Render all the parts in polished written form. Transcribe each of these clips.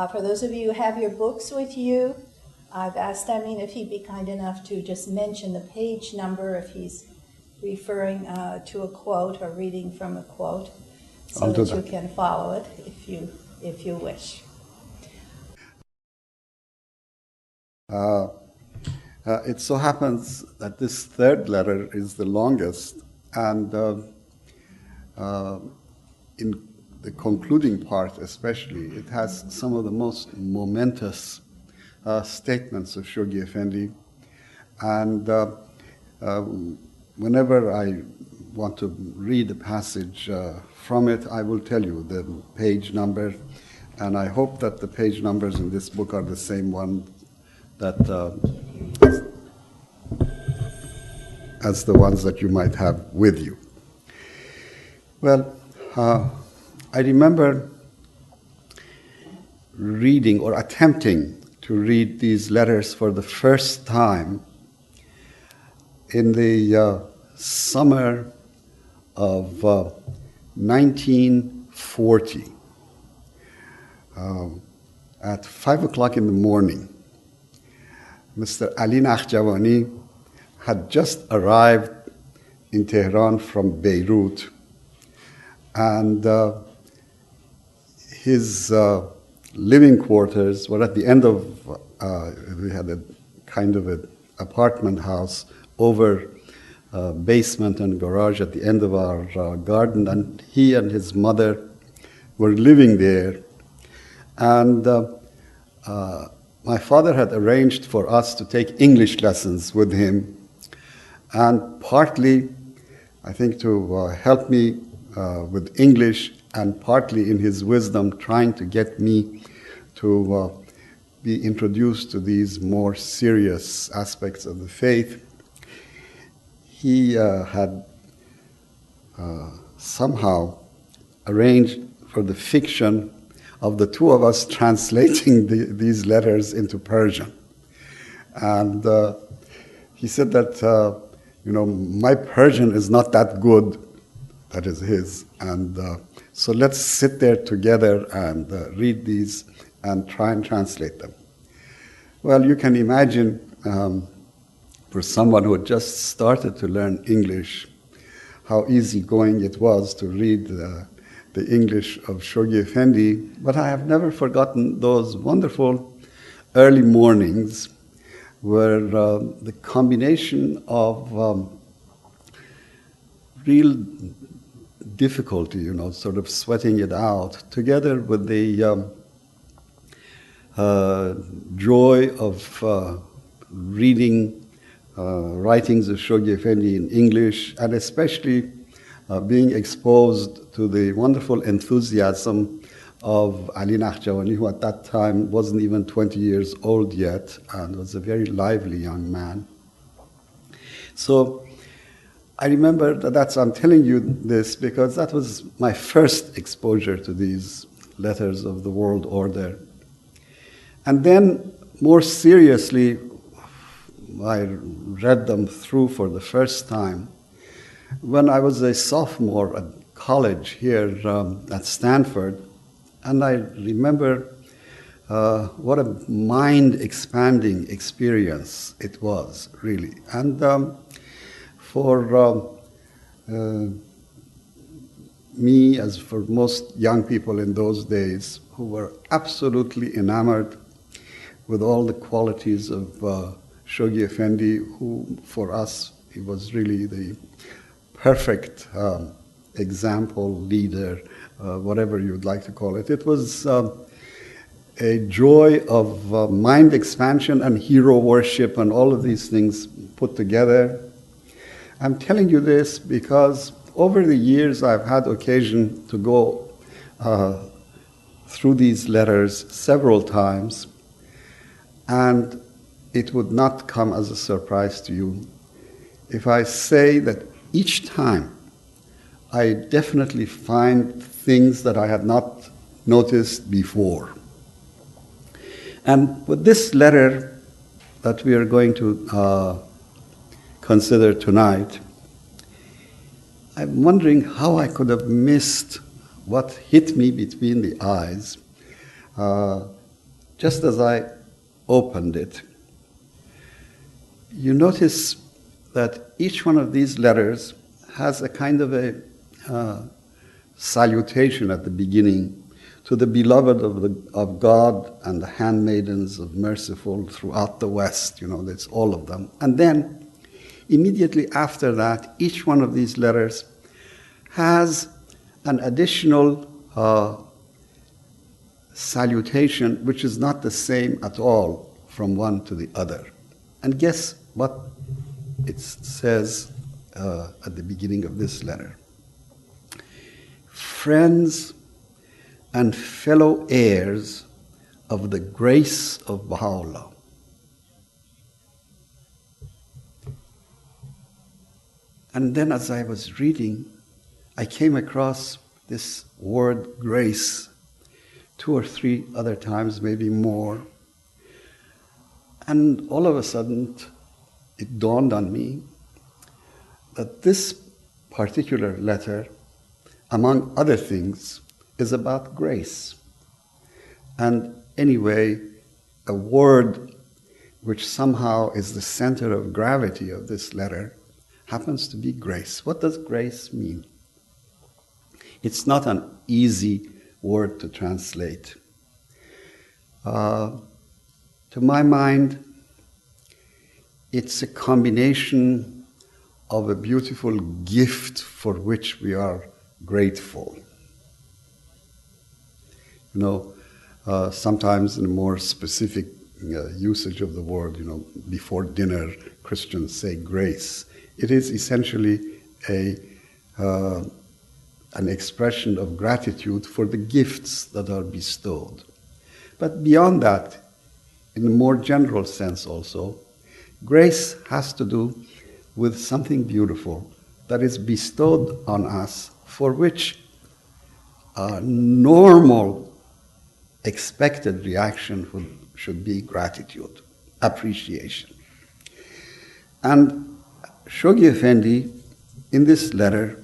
For those of you who have your books with you, I've asked Amin if he'd be kind enough to just mention the page number if he's referring to a quote or reading from a quote, so that you can follow it if you wish. It so happens that this third letter is the longest, and in the concluding part especially, it has some of the most momentous statements of Shoghi Effendi. And whenever I want to read a passage from it, I will tell you the page number, and I hope that the page numbers in this book are the same one that as the ones that you might have with you. Well, I remember reading or attempting to read these letters for the first time in the summer of 1940 at 5 o'clock in the morning. Mr. Ali Nakhjawani had just arrived in Tehran from Beirut, and his living quarters were at the end of, we had a kind of an apartment house over basement and garage at the end of our garden, and he and his mother were living there. And my father had arranged for us to take English lessons with him, and partly, I think, to help me with English, and partly in his wisdom trying to get me to be introduced to these more serious aspects of the faith. He had somehow arranged for the fiction of the two of us translating these letters into Persian. And he said that, my Persian is not that good, that is his, and so let's sit there together and read these and try and translate them. Well, you can imagine for someone who had just started to learn English, how easygoing it was to read the English of Shoghi Effendi, but I have never forgotten those wonderful early mornings where the combination of real difficulty, sort of sweating it out, together with the joy of reading writings of Shoghi Effendi in English, and especially being exposed to the wonderful enthusiasm of Ali Nakhjawani, who at that time wasn't even 20 years old yet and was a very lively young man. So I remember I'm telling you this because that was my first exposure to these letters of the World Order. And then, more seriously, I read them through for the first time when I was a sophomore at college here at Stanford. And I remember what a mind-expanding experience it was, really. And for me, as for most young people in those days, who were absolutely enamored with all the qualities of Shoghi Effendi, who for us, he was really the perfect example, leader, whatever you'd like to call it. It was a joy of mind expansion and hero worship and all of these things put together. I'm telling you this because over the years I've had occasion to go through these letters several times, and it would not come as a surprise to you if I say that each time I definitely find things that I had not noticed before. And with this letter that we are going to consider tonight, I'm wondering how I could have missed what hit me between the eyes just as I opened it, you notice that each one of these letters has a kind of a salutation at the beginning to the beloved of God and the handmaidens of merciful throughout the West. That's all of them. And then, immediately after that, each one of these letters has an additional salutation, which is not the same at all from one to the other. And guess what it says at the beginning of this letter? Friends and fellow heirs of the grace of Baha'u'llah. And then as I was reading, I came across this word grace 2 or 3 other times, maybe more. And all of a sudden, it dawned on me that this particular letter, among other things, is about grace. And anyway, a word which somehow is the center of gravity of this letter happens to be grace. What does grace mean? It's not an easy word to translate. To my mind, it's a combination of a beautiful gift for which we are grateful. Sometimes in a more specific usage of the word, before dinner, Christians say grace. It is essentially an expression of gratitude for the gifts that are bestowed. But beyond that, in a more general sense also, grace has to do with something beautiful that is bestowed on us, for which a normal expected reaction should be gratitude, appreciation. And Shoghi Effendi, in this letter,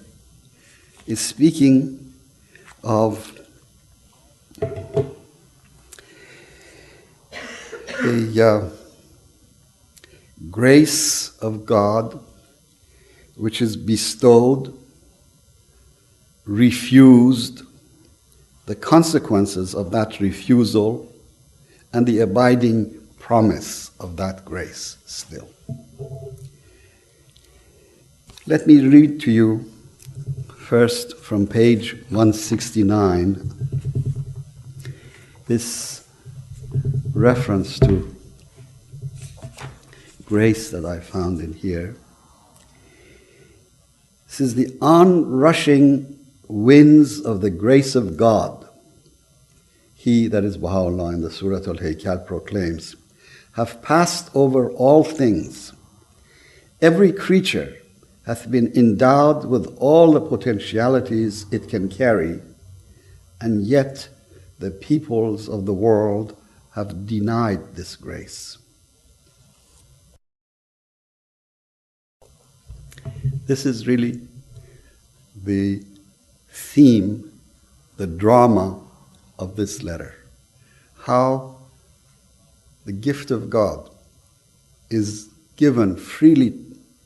is speaking of the grace of God which is bestowed, refused, the consequences of that refusal, and the abiding promise of that grace still. Let me read to you first from page 169 this reference to grace that I found in here. This is the onrushing winds of the grace of God. He, that is Baha'u'llah in the Surah Al-Haykal, proclaims, have passed over all things. Every creature hath been endowed with all the potentialities it can carry, and yet the peoples of the world have denied this grace. This is really the theme, the drama of this letter. How the gift of God is given freely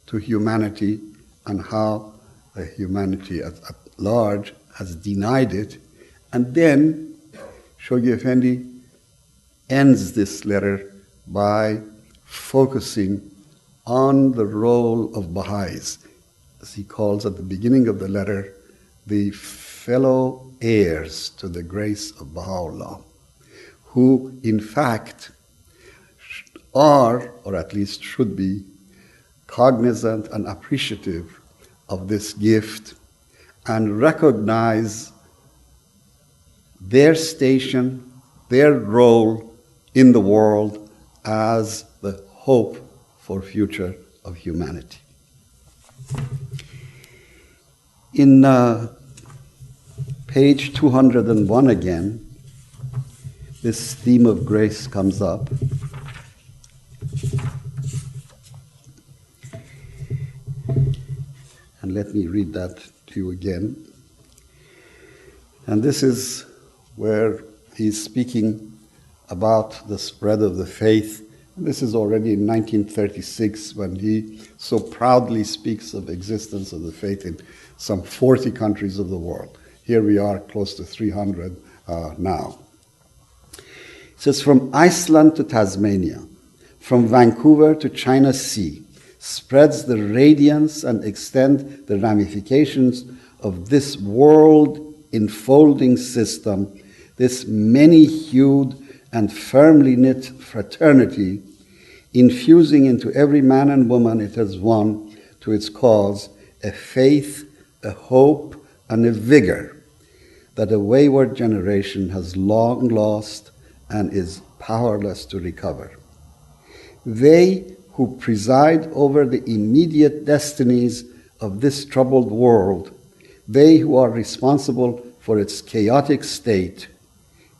to humanity, and how the humanity at large has denied it. And then Shoghi Effendi ends this letter by focusing on the role of Baha'is, as he calls at the beginning of the letter, the fellow heirs to the grace of Baha'u'llah, who in fact are, or at least should be, cognizant and appreciative of this gift and recognize their station, their role in the world as the hope for future of humanity. In page 201 again, this theme of grace comes up. And let me read that to you again. And this is where he's speaking about the spread of the faith. This is already in 1936 when he so proudly speaks of existence of the faith in some 40 countries of the world. Here we are close to 300 now. It says, from Iceland to Tasmania, from Vancouver to China Sea, spreads the radiance and extend the ramifications of this world enfolding system, this many-hued and firmly knit fraternity, infusing into every man and woman it has won to its cause a faith, a hope, and a vigor that a wayward generation has long lost and is powerless to recover. They who preside over the immediate destinies of this troubled world, they who are responsible for its chaotic state,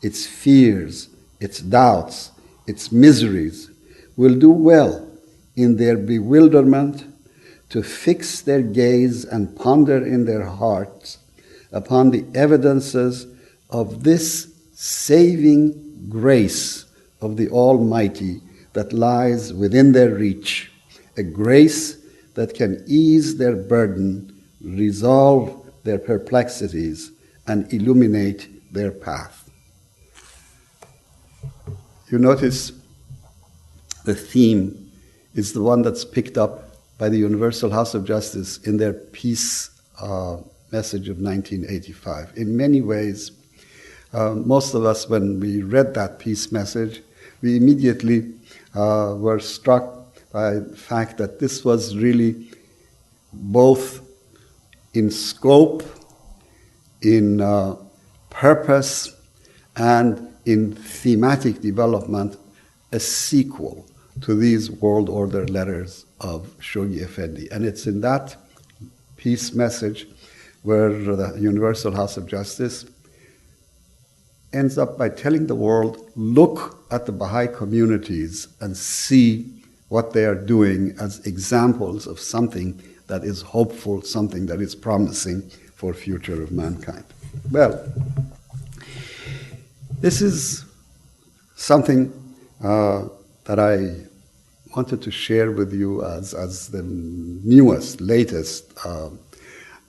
its fears, its doubts, its miseries, will do well in their bewilderment to fix their gaze and ponder in their hearts upon the evidences of this saving grace of the Almighty that lies within their reach, a grace that can ease their burden, resolve their perplexities, and illuminate their path. You notice the theme is the one that's picked up by the Universal House of Justice in their peace message of 1985. In many ways, most of us, when we read that peace message, we immediately were struck by the fact that this was really both in scope, in purpose, and in thematic development, a sequel to these World Order letters of Shoghi Effendi. And it's in that peace message where the Universal House of Justice ends up by telling the world, look at the Baha'i communities and see what they are doing as examples of something that is hopeful, something that is promising for the future of mankind. Well, this is something that I wanted to share with you as the newest, latest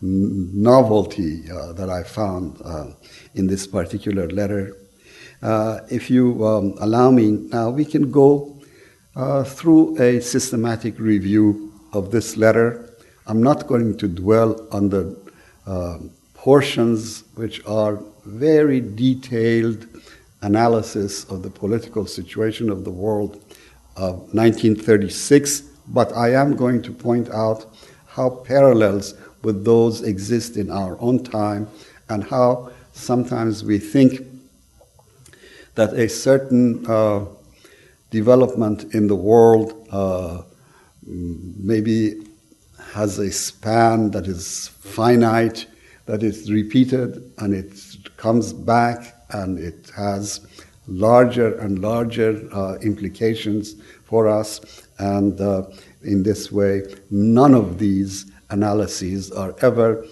novelty that I found in this particular letter. If you allow me now, we can go through a systematic review of this letter. I'm not going to dwell on the portions which are very detailed analysis of the political situation of the world of 1936, but I am going to point out how parallels with those exist in our own time and how sometimes we think that a certain development in the world maybe has a span that is finite, that is repeated, and it comes back, and it has larger and larger implications for us. And in this way, none of these analyses are ever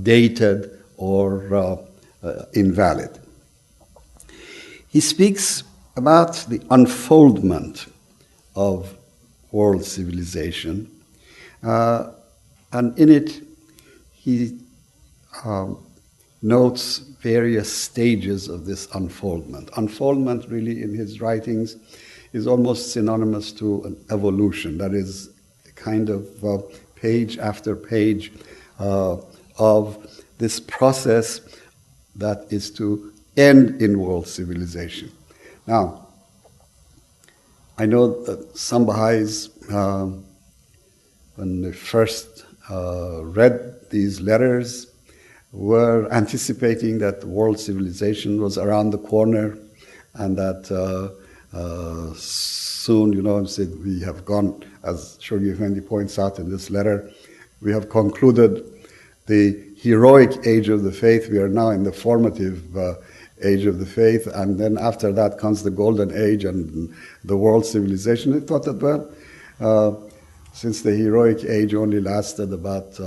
dated or invalid. He speaks about the unfoldment of world civilization, and in it he notes various stages of this unfoldment. Unfoldment really in his writings is almost synonymous to an evolution, that is a kind of page after page of this process that is to end in world civilization. Now, I know that some Baha'is, when they first read these letters, were anticipating that world civilization was around the corner, and that soon, said, we have gone, as Shoghi Effendi points out in this letter, we have concluded the heroic age of the faith. We are now in the formative age of the faith, and then after that comes the golden age and the world civilization. They thought that, well, since the heroic age only lasted about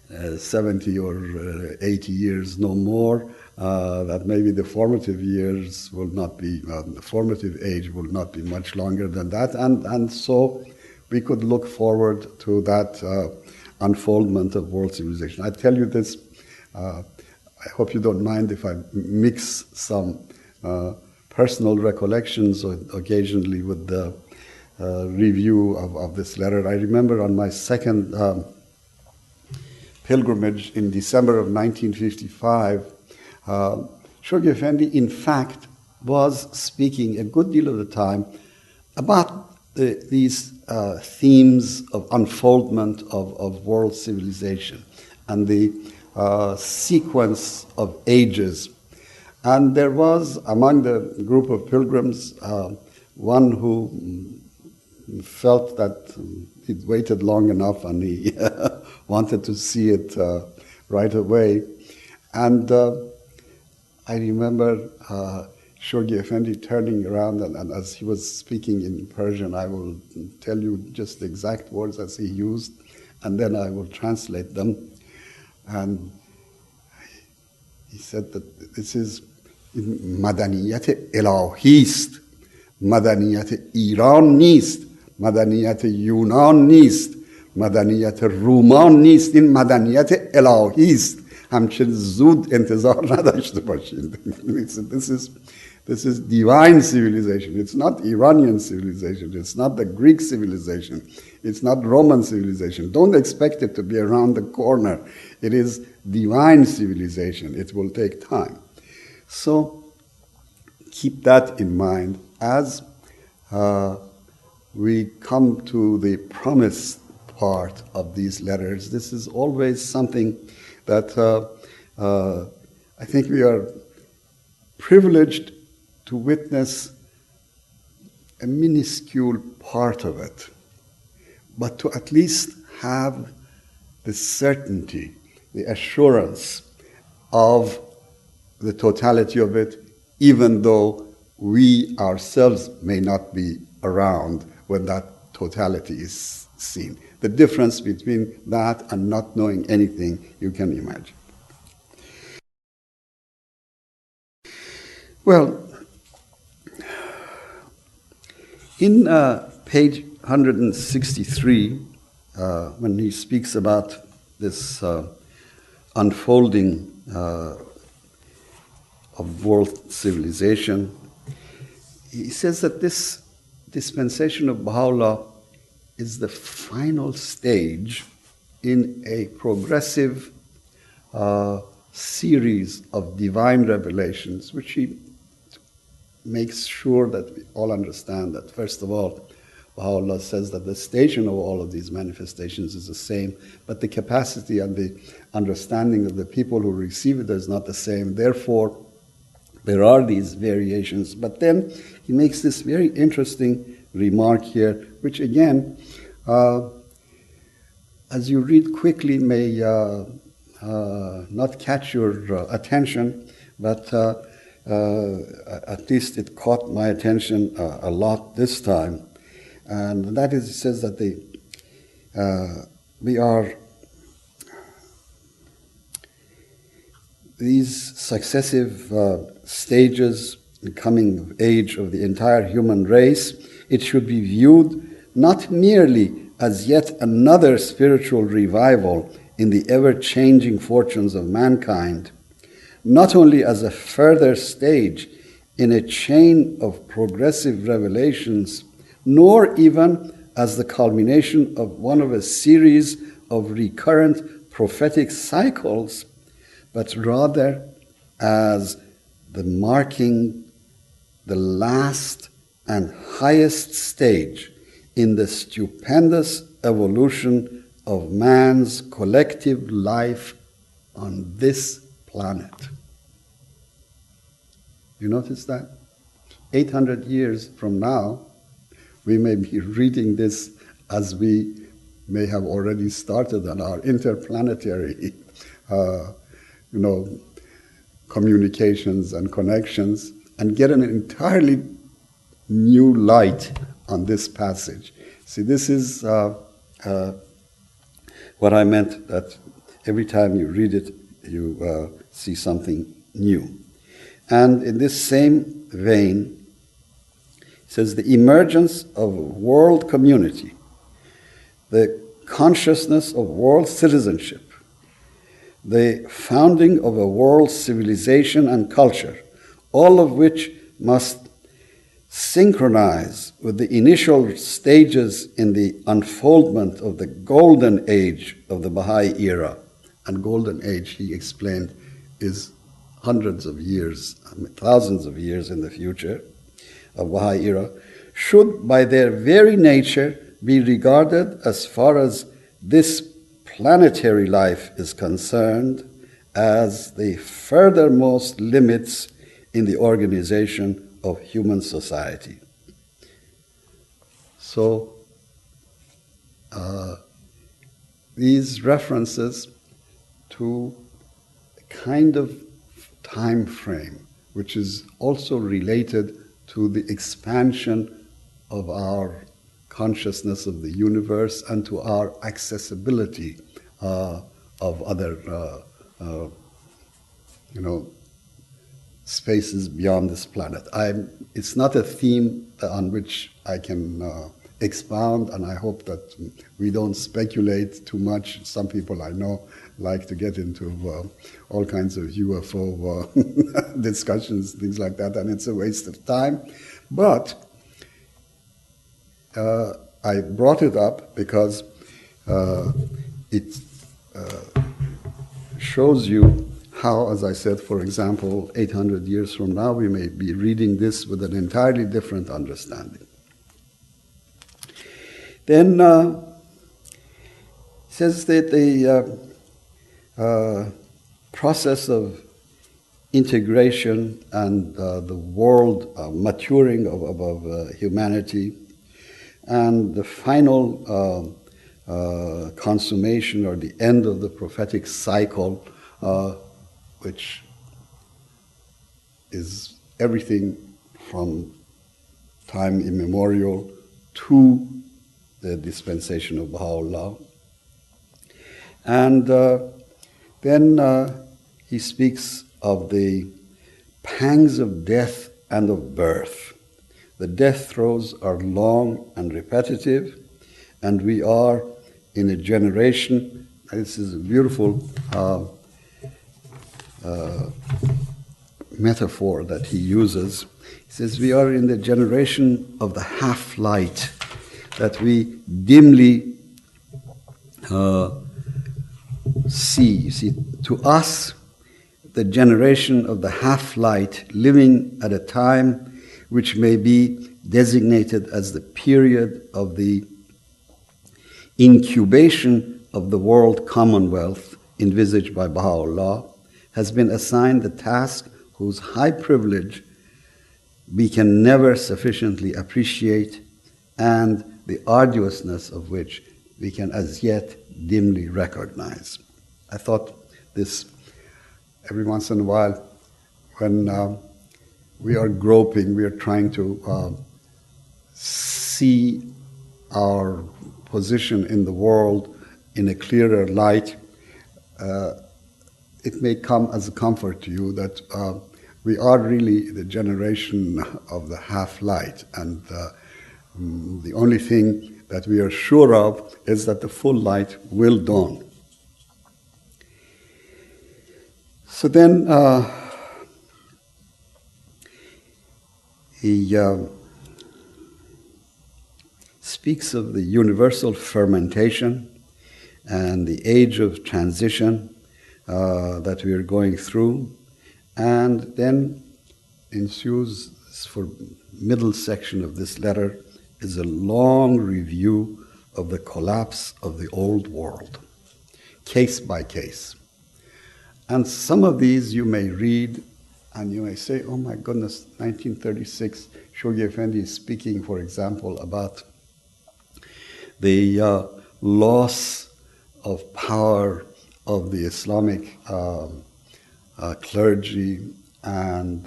70 or 80 years, no more, that maybe the formative years will not be, the formative age will not be much longer than that, and so we could look forward to that unfoldment of world civilization. I tell you this, I hope you don't mind if I mix some personal recollections occasionally with the review of this letter. I remember on my second pilgrimage in December of 1955, Shoghi Effendi, in fact, was speaking a good deal of the time about these themes of unfoldment of world civilization and the sequence of ages. And there was among the group of pilgrims one who felt that he'd waited long enough and he wanted to see it right away. And I remember Shoghi Effendi turning around, and as he was speaking in Persian, I will tell you just the exact words as he used, and then I will translate them. And he said that this is madaniyat ilahi ist, madaniyat Iran nist, madaniyat Yunan nist, madaniyat Ruman nist, in madaniyat ilahi ist. همچنین زود انتظار نداشته باشید. This is divine civilization. It's not Iranian civilization. It's not the Greek civilization. It's not Roman civilization. Don't expect it to be around the corner. It is divine civilization. It will take time. So keep that in mind as we come to the promised part of these letters. This is always something that I think we are privileged to witness a minuscule part of it, but to at least have the certainty, the assurance of the totality of it, even though we ourselves may not be around when that totality is seen. The difference between that and not knowing anything, you can imagine. Well, in page 163, when he speaks about this unfolding of world civilization, he says that this dispensation of Baha'u'llah is the final stage in a progressive series of divine revelations, which he makes sure that we all understand that, first of all, Baha'u'llah says that the station of all of these manifestations is the same, but the capacity and the understanding of the people who receive it is not the same. Therefore, there are these variations. But then he makes this very interesting remark here, which again, as you read quickly, may not catch your attention, but at least it caught my attention a lot this time. And that is, it says that we are these successive stages, the coming of age of the entire human race, it should be viewed not merely as yet another spiritual revival in the ever-changing fortunes of mankind, not only as a further stage in a chain of progressive revelations, nor even as the culmination of one of a series of recurrent prophetic cycles, but rather as the marking the last and highest stage in the stupendous evolution of man's collective life on this planet. You notice that? 800 years from now, we may be reading this as we may have already started on our interplanetary communications and connections, and get an entirely new light on this passage. See, this is what I meant, that every time you read it, you see something new. And in this same vein, it says the emergence of a world community, the consciousness of world citizenship, the founding of a world civilization and culture, all of which must synchronize with the initial stages in the unfoldment of the golden age of the Baha'i era. And golden age, he explained, is hundreds of years, thousands of years in the future of Baha'i era, should by their very nature be regarded, as far as this planetary life is concerned, as the furthermost limits in the organization of human society. So these references to a kind of time frame which is also related to the expansion of our consciousness of the universe and to our accessibility of other spaces beyond this planet. It's not a theme on which I can expound, and I hope that we don't speculate too much. Some people I know like to get into all kinds of UFO discussions, things like that, and it's a waste of time. But I brought it up because it shows you how, as I said, for example, 800 years from now, we may be reading this with an entirely different understanding. Then it says that the process of integration and the world maturing of humanity and the final consummation or the end of the prophetic cycle, which is everything from time immemorial to the dispensation of Baha'u'llah. And then he speaks of the pangs of death and of birth. The death throes are long and repetitive, and we are in a generation, this is a beautiful metaphor that he uses. He says, we are in the generation of the half-light, that we dimly see. You see, to us, the generation of the half-light, living at a time which may be designated as the period of the incubation of the world commonwealth envisaged by Baha'u'llah, has been assigned the task whose high privilege we can never sufficiently appreciate, and the arduousness of which we can as yet dimly recognize. I thought this, every once in a while, when we are groping, we are trying to see our position in the world in a clearer light, it may come as a comfort to you that we are really the generation of the half-light, and the only thing that we are sure of is that the full light will dawn. So then he speaks of the universal fermentation and the age of transition that we are going through, and then ensues, for middle section of this letter, is a long review of the collapse of the old world, case by case. And some of these you may read and you may say, oh my goodness, 1936, Shoghi Effendi is speaking, for example, about the loss of power of the Islamic clergy, and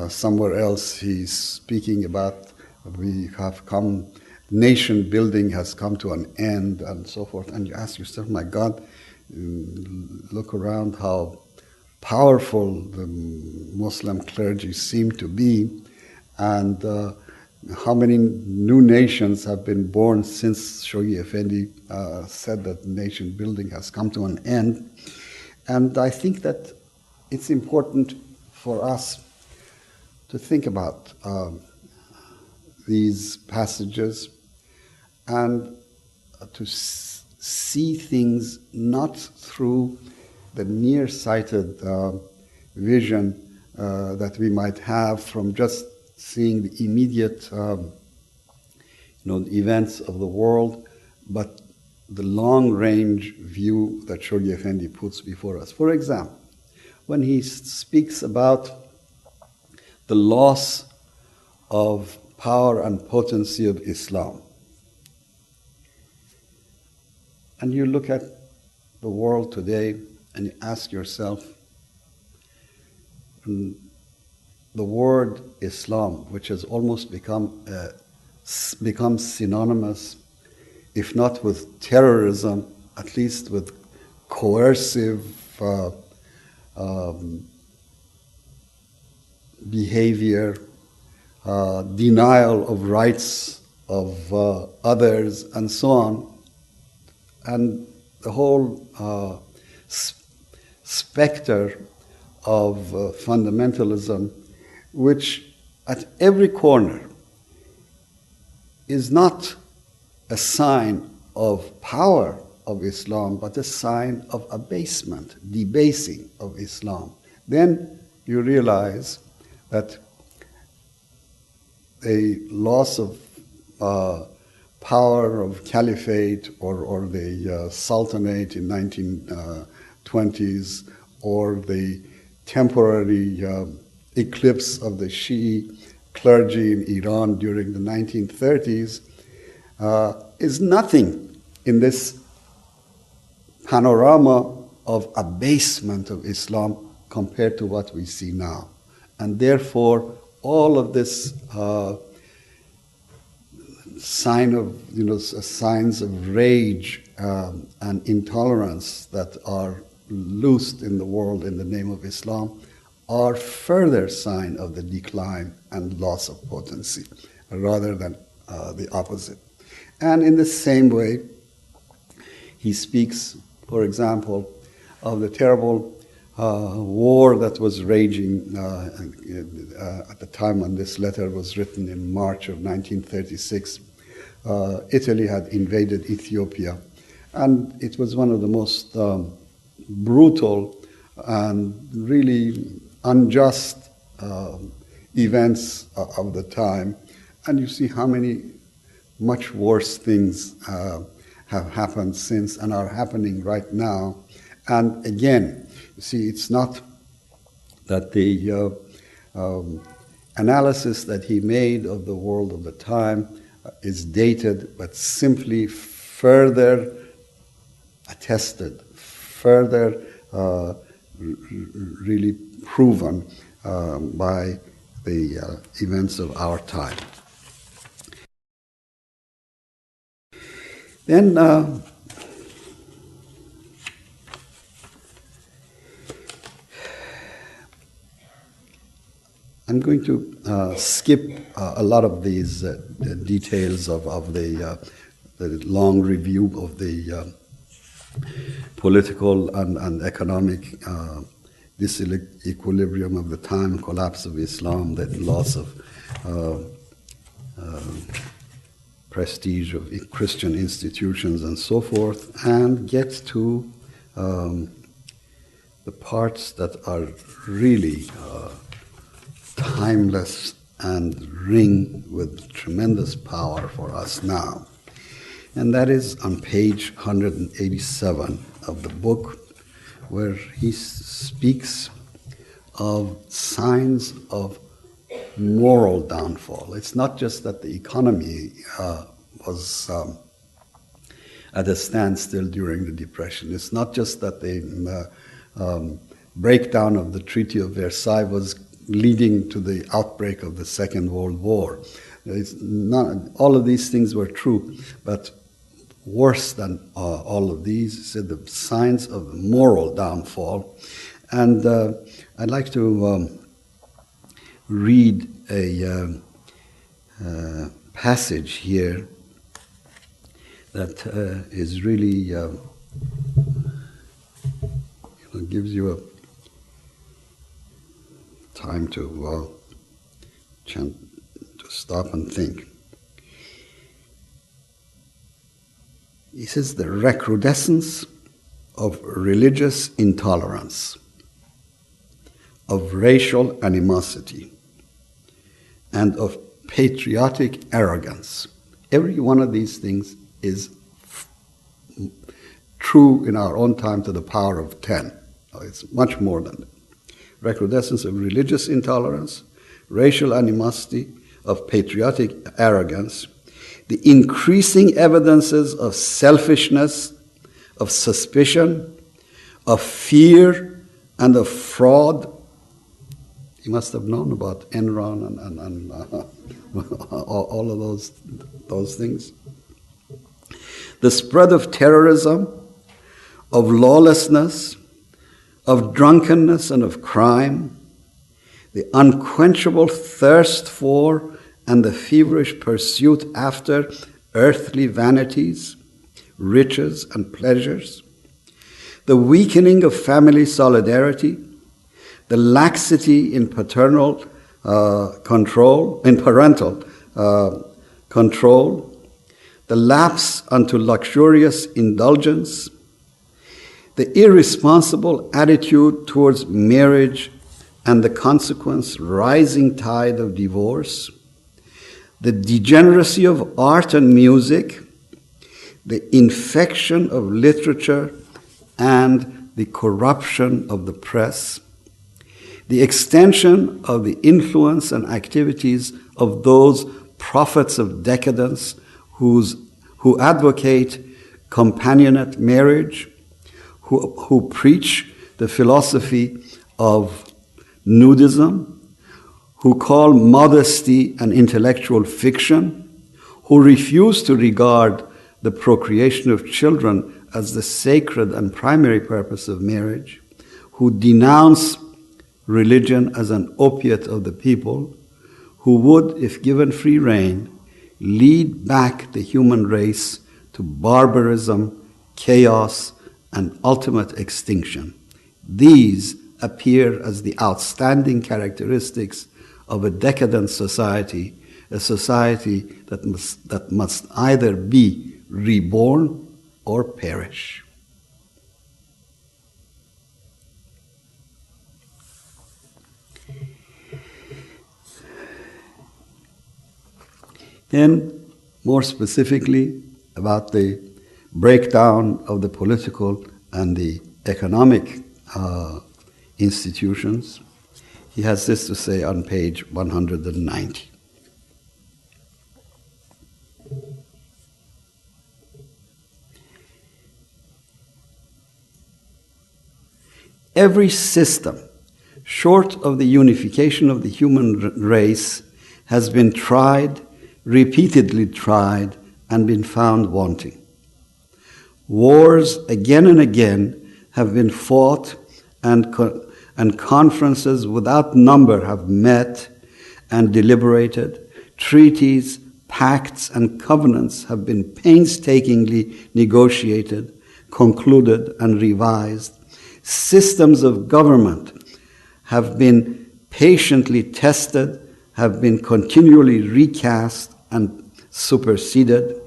somewhere else he's speaking about we have come, nation building has come to an end, and so forth. And you ask yourself, my God, look around how powerful the Muslim clergy seem to be, and how many new nations have been born since Shoghi Effendi said that nation building has come to an end. And I think that it's important for us to think about these passages and to see things not through the nearsighted vision that we might have from just seeing the immediate events of the world, but the long-range view that Shoghi Effendi puts before us. For example, when he speaks about the loss of power and potency of Islam, and you look at the world today and you ask yourself, the word Islam, which has almost become synonymous, if not with terrorism, at least with coercive behavior, denial of rights of others, and so on. And the whole specter of fundamentalism, which at every corner is not a sign of power of Islam, but a sign of abasement, debasing of Islam. Then you realize that a loss of power of caliphate or the sultanate in 1920s, or the temporary eclipse of the Shi'i clergy in Iran during the 1930s, is nothing in this panorama of abasement of Islam compared to what we see now. And therefore, all of this signs of rage and intolerance that are loosed in the world in the name of Islam are further sign of the decline and loss of potency, rather than the opposite. And in the same way, he speaks, for example, of the terrible war that was raging at the time when this letter was written in March of 1936. Italy had invaded Ethiopia, and it was one of the most brutal and really unjust events of the time. And you see how many much worse things have happened since and are happening right now. And again, you see, it's not that the analysis that he made of the world of the time is dated, but simply further attested, further really proven by the events of our time. Then I'm going to skip a lot of these details of the long review of the political and economic disequilibrium of the time, collapse of Islam, the loss of prestige of Christian institutions and so forth, and get to the parts that are really timeless and ring with tremendous power for us now. And that is on page 187 of the book, where he speaks of signs of moral downfall. It's not just that the economy was at a standstill during the Depression. It's not just that the breakdown of the Treaty of Versailles was leading to the outbreak of the Second World War. All of these things were true, but worse than all of these, he said, the signs of moral downfall. And I'd like to read a passage here that is really gives you a time to stop and think. He says the recrudescence of religious intolerance, of racial animosity, and of patriotic arrogance. Every one of these things is true in our own time to the power of 10. It's much more than that. Recrudescence of religious intolerance, racial animosity, of patriotic arrogance, the increasing evidences of selfishness, of suspicion, of fear, and of fraud. He must have known about Enron and all of those things. The spread of terrorism, of lawlessness, of drunkenness and of crime, the unquenchable thirst for and the feverish pursuit after earthly vanities, riches and pleasures, the weakening of family solidarity, the laxity in parental control, the lapse unto luxurious indulgence, the irresponsible attitude towards marriage and the consequent rising tide of divorce, the degeneracy of art and music, the infection of literature and the corruption of the press, the extension of the influence and activities of those prophets of decadence who advocate companionate marriage, who preach the philosophy of nudism, who call modesty an intellectual fiction, who refuse to regard the procreation of children as the sacred and primary purpose of marriage, who denounce religion as an opiate of the people, who would, if given free rein, lead back the human race to barbarism, chaos, and ultimate extinction. These appear as the outstanding characteristics of a decadent society, a society that must either be reborn or perish. Then, more specifically, about the breakdown of the political and the economic institutions, he has this to say on page 190. Every system, short of the unification of the human race, has been tried, repeatedly tried, and been found wanting. Wars again and again have been fought, and conferences without number have met and deliberated. Treaties, pacts, and covenants have been painstakingly negotiated, concluded, and revised. Systems of government have been patiently tested, have been continually recast and superseded.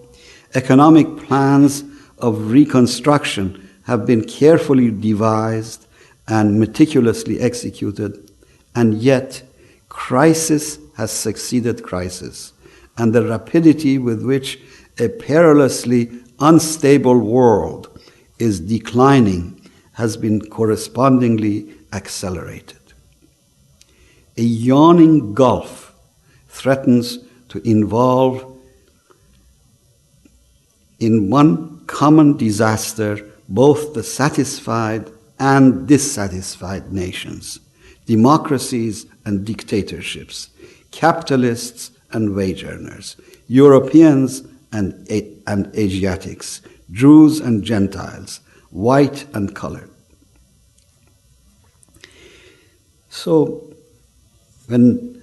Economic plans of reconstruction have been carefully devised and meticulously executed, and yet crisis has succeeded crisis, and the rapidity with which a perilously unstable world is declining has been correspondingly accelerated. A yawning gulf threatens to involve in one common disaster both the satisfied and dissatisfied nations, democracies and dictatorships, capitalists and wage earners, Europeans and Asiatics, Jews and Gentiles, white and colored. So when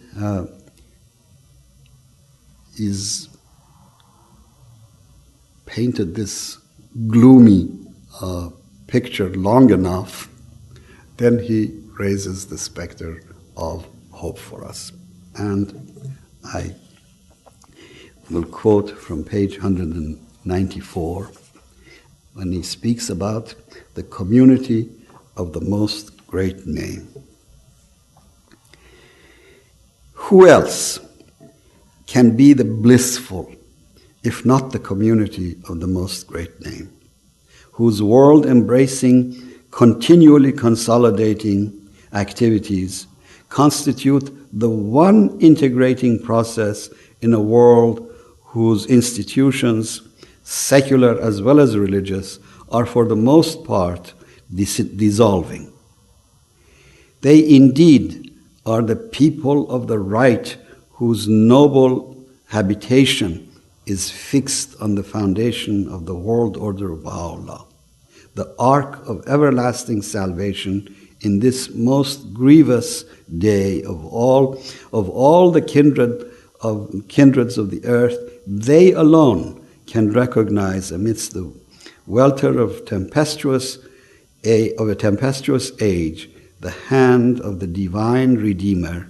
he's painted this gloomy picture long enough, then he raises the specter of hope for us. And I will quote from page 194 when he speaks about the community of the Most Great Name. Who else can be the blissful, if not the community of the Most Great Name, whose world-embracing, continually consolidating activities constitute the one integrating process in a world whose institutions, secular as well as religious, are for the most part dissolving. They indeed are the people of the right whose noble habitation is fixed on the foundation of the World Order of Baha'u'llah, the ark of everlasting salvation in this most grievous day of all the kindreds of the earth. They alone can recognize amidst the welter of a tempestuous age the hand of the divine Redeemer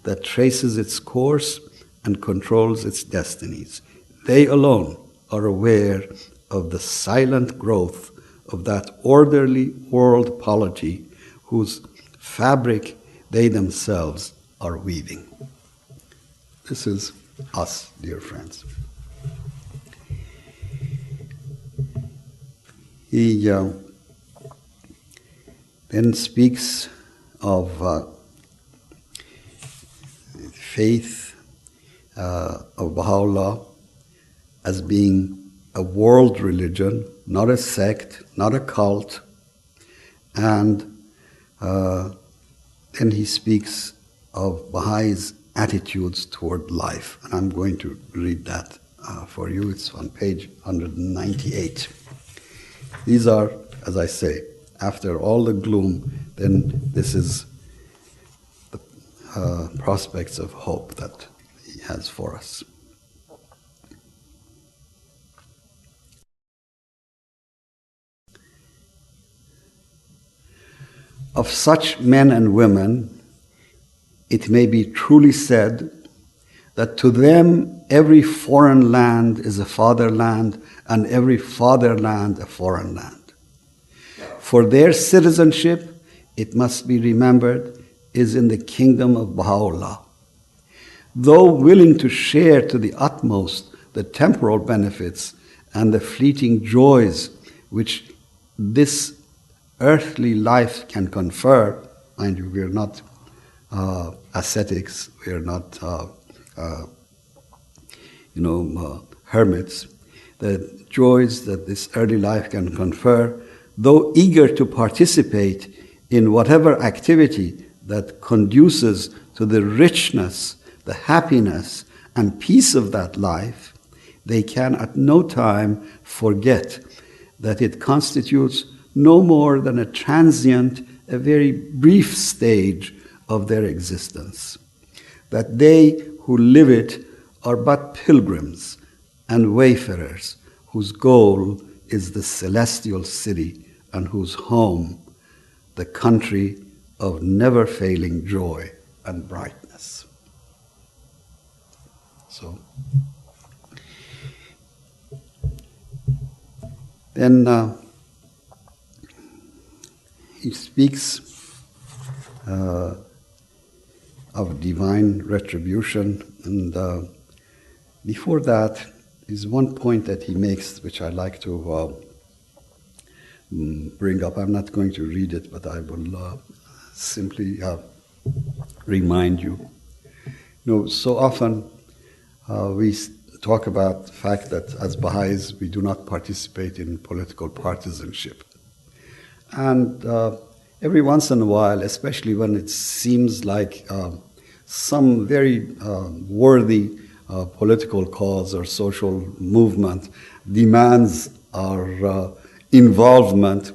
that traces its course and controls its destinies. They alone are aware of the silent growth of that orderly world polity whose fabric they themselves are weaving. This is us, dear friends. He then speaks of faith of Baha'u'llah as being a world religion, not a sect, not a cult. And then he speaks of Baha'is' attitudes toward life. And I'm going to read that for you. It's on page 198. These are, as I say, after all the gloom, then this is the prospects of hope that he has for us. Of such men and women, it may be truly said that to them every foreign land is a fatherland and every fatherland a foreign land. For their citizenship, it must be remembered, is in the kingdom of Baha'u'llah. Though willing to share to the utmost the temporal benefits and the fleeting joys which this earthly life can confer, mind you, we are not ascetics, we are not hermits. The joys that this early life can confer, though eager to participate in whatever activity that conduces to the richness, the happiness, and peace of that life, they can at no time forget that it constitutes no more than a transient, a very brief stage of their existence. That they who live it are but pilgrims and wayfarers whose goal is the celestial city and whose home the country of never-failing joy and brightness. So, then he speaks of divine retribution, and before that is one point that he makes which I like to bring up. I'm not going to read it, but I will simply remind you. So often we talk about the fact that as Baha'is we do not participate in political partisanship. And every once in a while, especially when it seems like some very worthy political cause or social movement demands our involvement,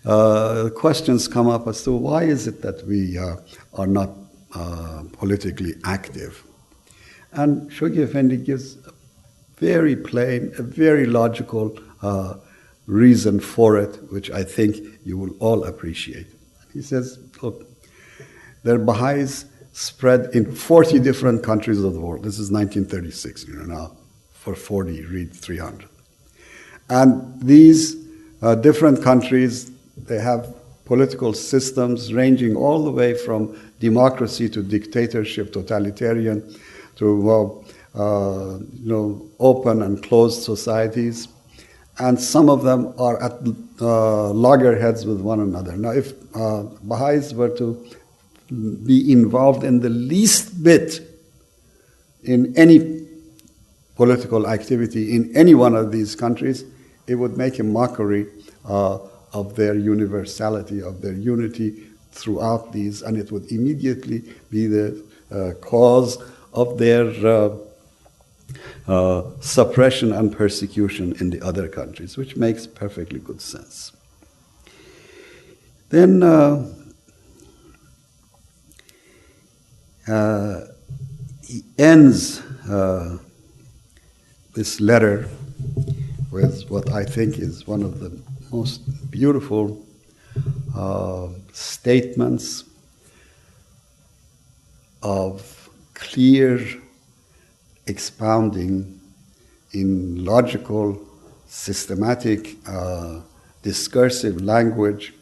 questions come up as to why is it that we are not politically active. And Shoghi Effendi gives a very plain, a very logical reason for it, which I think you will all appreciate. He says, look, there are Baha'is spread in 40 different countries of the world. This is 1936, now for 40, read 300. And these different countries, they have political systems ranging all the way from democracy to dictatorship, totalitarian, to open and closed societies. And some of them are at loggerheads with one another. Now, if Baha'is were to be involved in the least bit in any political activity in any one of these countries, it would make a mockery of their universality, of their unity throughout these, and it would immediately be the cause of their suppression and persecution in the other countries, which makes perfectly good sense. Then he ends this letter with what I think is one of the most beautiful statements of clear expounding in logical, systematic, discursive language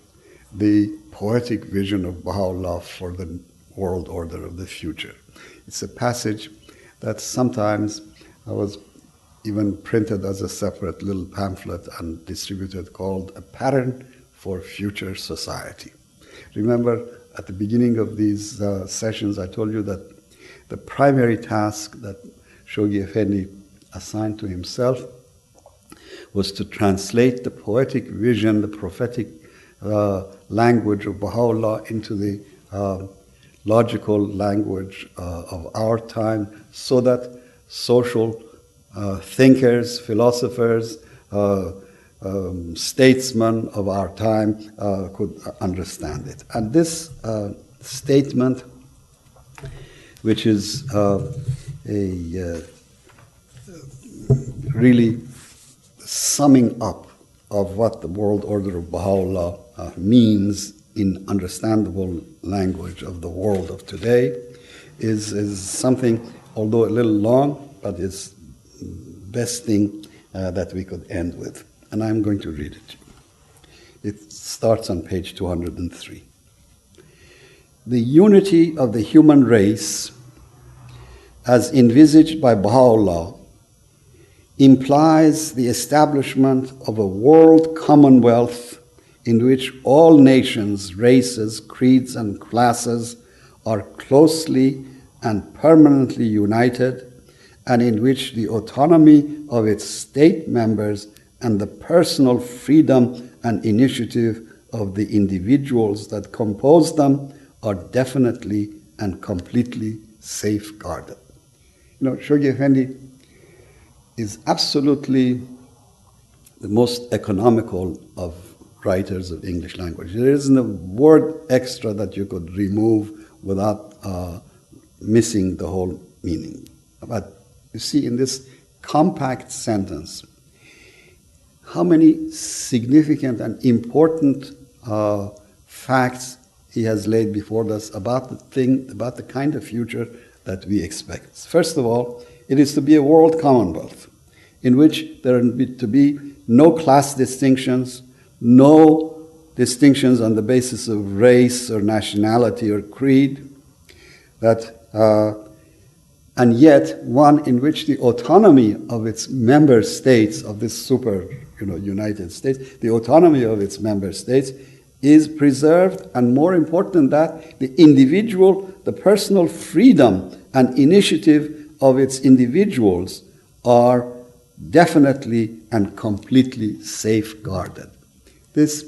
the poetic vision of Baha'u'llah for the world order of the future. It's a passage that sometimes was even printed as a separate little pamphlet and distributed, called A Pattern for Future Society. Remember, at the beginning of these sessions, I told you that the primary task that Shoghi Effendi assigned to himself was to translate the poetic vision, the prophetic language of Baha'u'llah into the logical language of our time, so that social thinkers, philosophers, statesmen of our time could understand it. And this statement, which is really summing up of what the world order of Baha'u'llah means in understandable language of the world of today, is something, although a little long, but it's best thing that we could end with. And I'm going to read it. It starts on page 203. The unity of the human race, as envisaged by Baha'u'llah, implies the establishment of a world commonwealth in which all nations, races, creeds, and classes are closely and permanently united, and in which the autonomy of its state members and the personal freedom and initiative of the individuals that compose them are definitely and completely safeguarded. Shoghi Effendi is absolutely the most economical of writers of English language. There isn't a word extra that you could remove without missing the whole meaning. But you see, in this compact sentence, how many significant and important facts he has laid before us about the kind of future that we expect. First of all, it is to be a world commonwealth in which there are to be no class distinctions, no distinctions on the basis of race or nationality or creed, and yet one in which the autonomy of its member states, of this super United States, the autonomy of its member states is preserved, and more important than that, the individual, the personal freedom and initiative of its individuals are definitely and completely safeguarded. This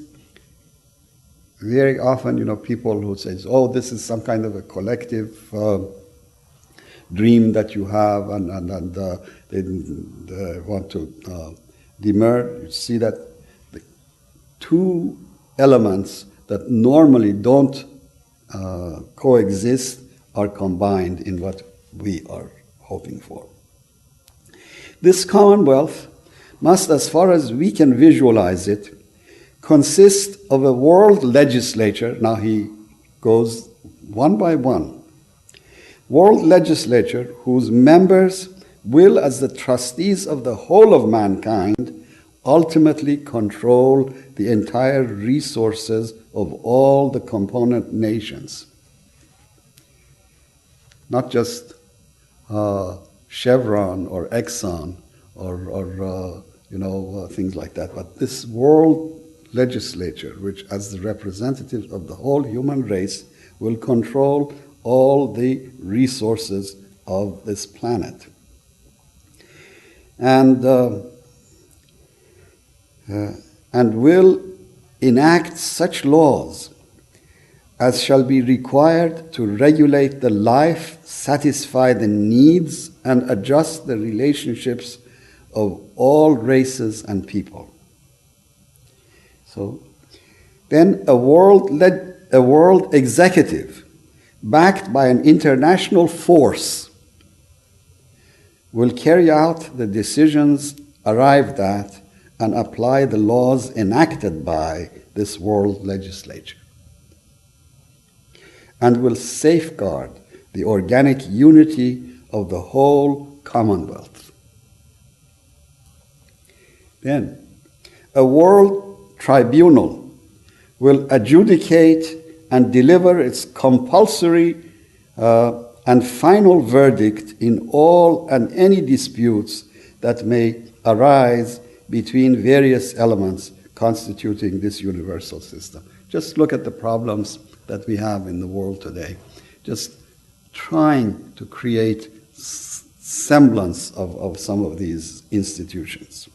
very often, people who say, oh, this is some kind of a collective dream that you have, and they want to demur. You see that the two elements that normally don't coexist are combined in what we are hoping for. This commonwealth must, as far as we can visualize it, consist of a world legislature. Now he goes one by one. World legislature whose members will, as the trustees of the whole of mankind, ultimately control the entire resources of all the component nations. Not just Chevron or Exxon or things like that, but this world legislature, which as the representatives of the whole human race will control all the resources of this planet. And will enact such laws as shall be required to regulate the life, satisfy the needs, and adjust the relationships of all races and people. So then a world executive backed by an international force will carry out the decisions arrived at and apply the laws enacted by this world legislature, and will safeguard the organic unity of the whole Commonwealth. Then, a world tribunal will adjudicate and deliver its compulsory and final verdict in all and any disputes that may arise between various elements constituting this universal system. Just look at the problems that we have in the world today. Just trying to create semblance of some of these institutions.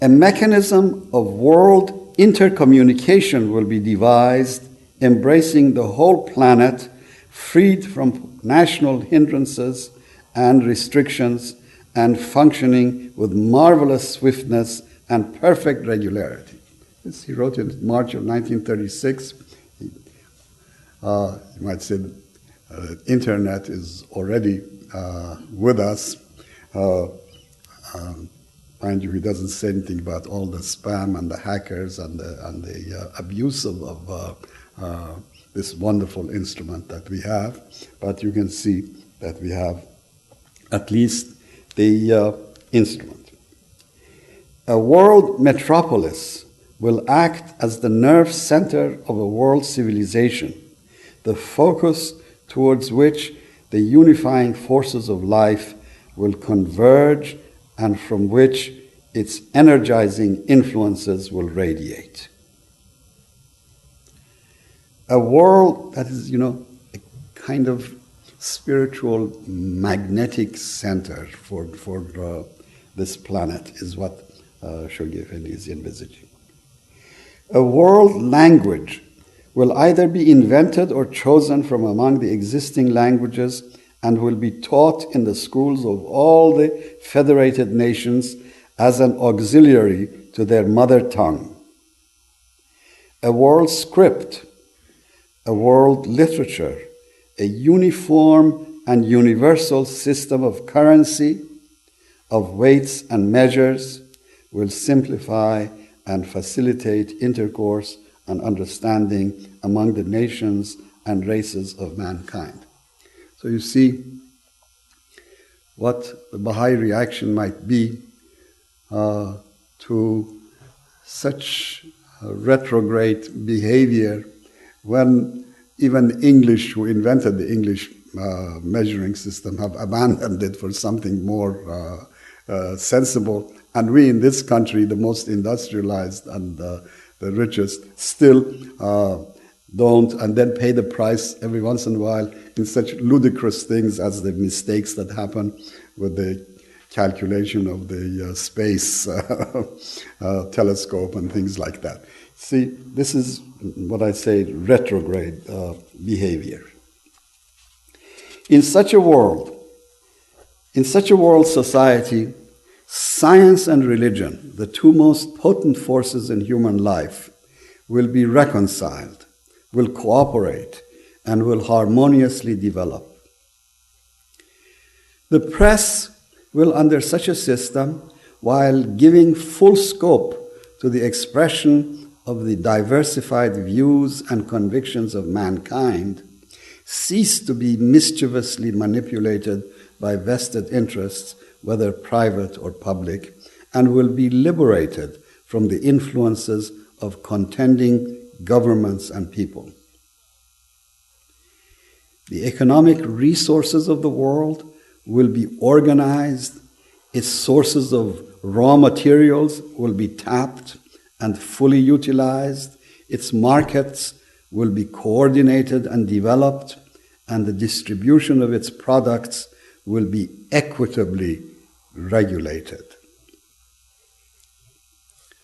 A mechanism of world intercommunication will be devised, embracing the whole planet, freed from national hindrances and restrictions, and functioning with marvelous swiftness and perfect regularity. This he wrote in March of 1936. You might say the internet is already with us. Mind you, he doesn't say anything about all the spam and the hackers and the abuse of this wonderful instrument that we have. But you can see that we have at least the instrument. A world metropolis will act as the nerve center of a world civilization, the focus towards which the unifying forces of life will converge and from which its energizing influences will radiate. A world that is, a kind of spiritual magnetic center for this planet is what Shoghi Effendi is envisaging. A world language will either be invented or chosen from among the existing languages and will be taught in the schools of all the federated nations as an auxiliary to their mother tongue. A world script, a world literature, a uniform and universal system of currency, of weights and measures, will simplify and facilitate intercourse and understanding among the nations and races of mankind. So you see what the Baha'i reaction might be to such retrograde behavior when even English, who invented the English measuring system, have abandoned it for something more sensible. And we in this country, the most industrialized and the richest, still don't, and then pay the price every once in a while in such ludicrous things as the mistakes that happen with the calculation of the space telescope and things like that. See, this is what I say retrograde behavior. In such a world society, Science and religion, the two most potent forces in human life, will be reconciled, will cooperate, and will harmoniously develop. The press will, under such a system, while giving full scope to the expression of the diversified views and convictions of mankind, cease to be mischievously manipulated by vested interests, whether private or public, and will be liberated from the influences of contending governments and people. The economic resources of the world will be organized, its sources of raw materials will be tapped and fully utilized, its markets will be coordinated and developed, and the distribution of its products will be equitably regulated.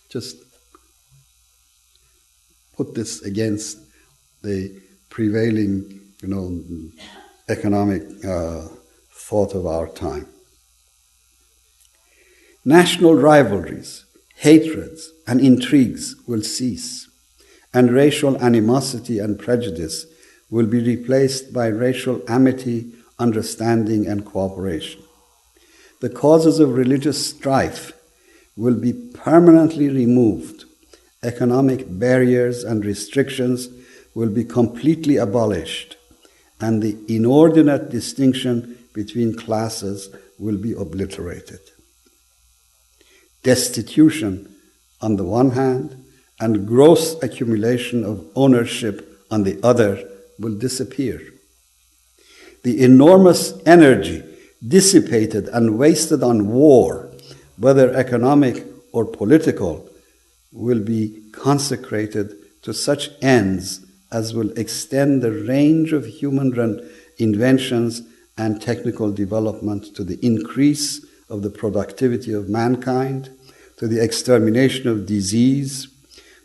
Just put this against the prevailing, economic thought of our time. National rivalries, hatreds, and intrigues will cease, and racial animosity and prejudice will be replaced by racial amity, understanding, and cooperation. The causes of religious strife will be permanently removed. Economic barriers and restrictions will be completely abolished, and the inordinate distinction between classes will be obliterated. Destitution on the one hand and gross accumulation of ownership on the other will disappear. The enormous energy dissipated and wasted on war, whether economic or political, will be consecrated to such ends as will extend the range of human inventions and technical development to the increase of the productivity of mankind, to the extermination of disease,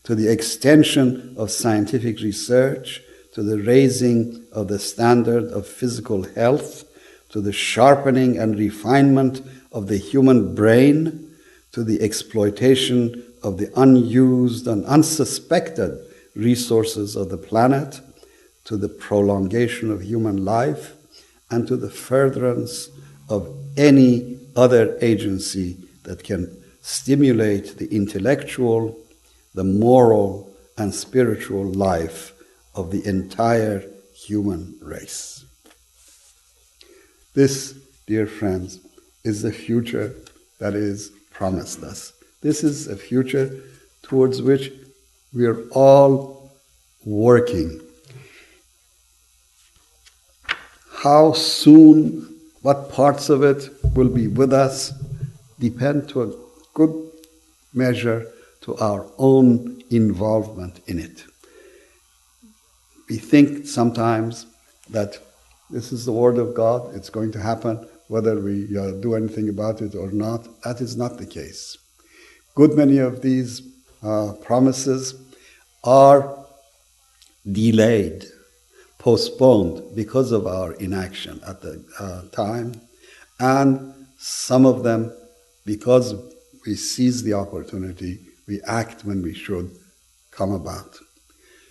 to the extension of scientific research, to the raising of the standard of physical health, to the sharpening and refinement of the human brain, to the exploitation of the unused and unsuspected resources of the planet, to the prolongation of human life, and to the furtherance of any other agency that can stimulate the intellectual, the moral, and spiritual life of the entire human race. This, dear friends, is the future that is promised us. This is a future towards which we are all working. How soon, what parts of it will be with us, depend to a good measure to our own involvement in it. We think sometimes that this is the word of God, it's going to happen, whether we do anything about it or not. That is not the case. Good many of these promises are delayed, postponed because of our inaction at the time, and some of them, because we seize the opportunity, we act when we should come about.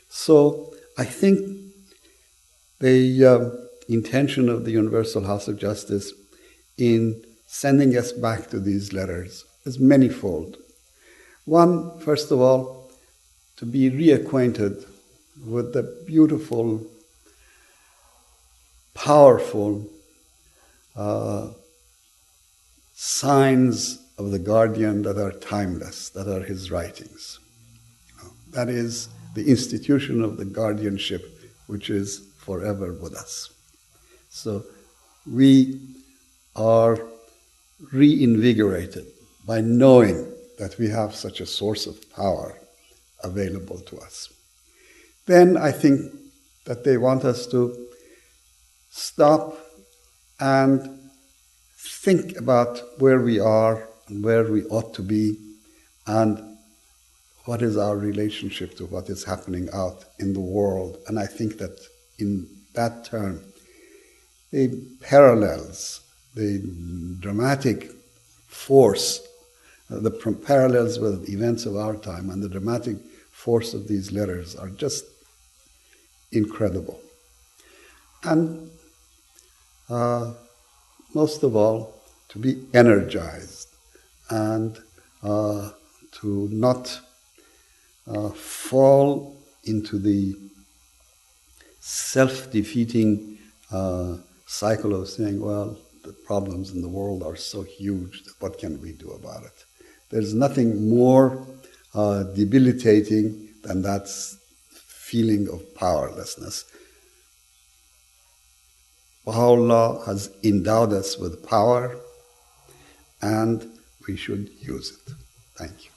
So I think the intention of the Universal House of Justice in sending us back to these letters is manifold. One, first of all, to be reacquainted with the beautiful, powerful signs of the guardian that are timeless, that are his writings. That is the institution of the guardianship, which is forever with us. So we are reinvigorated by knowing that we have such a source of power available to us. Then I think that they want us to stop and think about where we are and where we ought to be and what is our relationship to what is happening out in the world. And I think that in that term, the parallels, the dramatic force, the parallels with events of our time and the dramatic force of these letters are just incredible. And most of all, to be energized and to not fall into the self-defeating cycle of saying, well, the problems in the world are so huge, what can we do about it? There's nothing more debilitating than that feeling of powerlessness. Baha'u'llah has endowed us with power, and we should use it. Thank you.